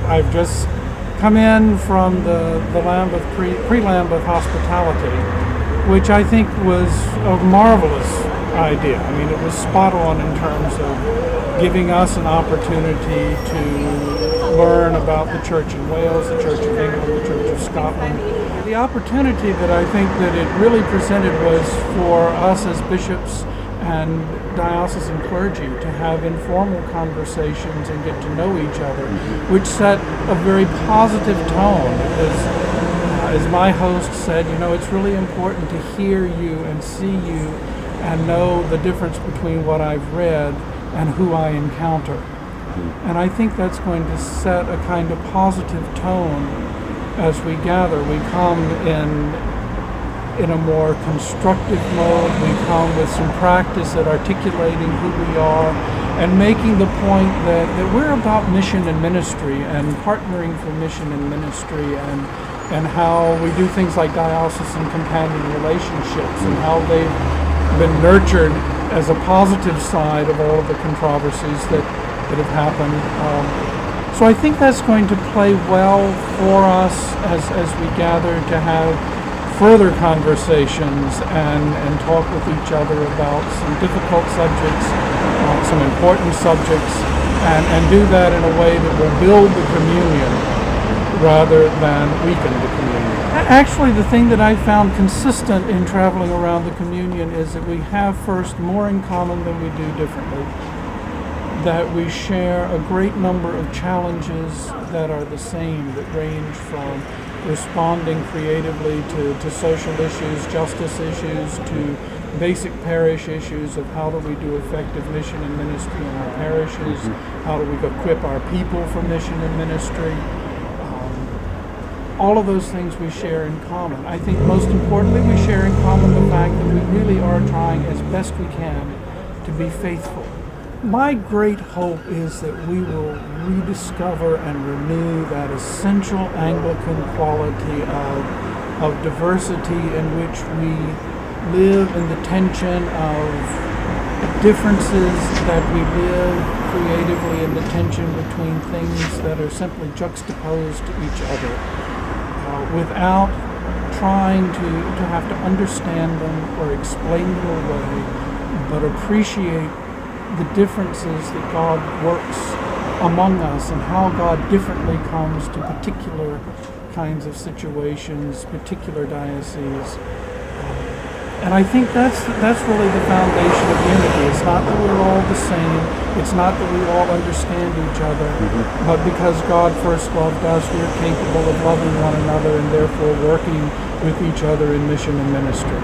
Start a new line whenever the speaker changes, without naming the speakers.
I've just come in from the Lambeth Pre-Lambeth hospitality, which I think was a marvelous idea. I mean, it was spot on in terms of giving us an opportunity to learn about the Church in Wales, the Church of England, the Church of Scotland. The opportunity that I think that it really presented was for us as bishops and diocesan clergy to have informal conversations and get to know each other, which set a very positive tone. As my host said, it's really important to hear you and see you and know the difference between what I've read and who I encounter. And I think that's going to set a kind of positive tone as we gather. We come in a more constructive mode. We come with some practice at articulating who we are and making the point that we're about mission and ministry and partnering for mission and ministry and how we do things like diocesan companion relationships and how they've been nurtured as a positive side of all of the controversies that have happened. So I think that's going to play well for us as we gather to have further conversations and talk with each other about some difficult subjects, some important subjects, and do that in a way that will build the communion rather than weaken the communion. Actually, the thing that I found consistent in traveling around the communion is that we have first more in common than we do differently, that we share a great number of challenges that are the same, that range from responding creatively to social issues, justice issues, to basic parish issues of how do we do effective mission and ministry in our parishes, how do we equip our people for mission and ministry. All of those things we share in common. I think most importantly we share in common the fact that we really are trying as best we can to be faithful. My great hope is that we will rediscover and renew that essential Anglican quality of diversity in which we live in the tension of differences, that we live creatively in the tension between things that are simply juxtaposed to each other, without trying to have to understand them or explain them away, but appreciate the differences that God works among us and how God differently comes to particular kinds of situations, particular dioceses. And I think that's really the foundation of unity. It's not that we're all the same. It's not that we all understand each other. But because God first loved us, we're capable of loving one another and therefore working with each other in mission and ministry.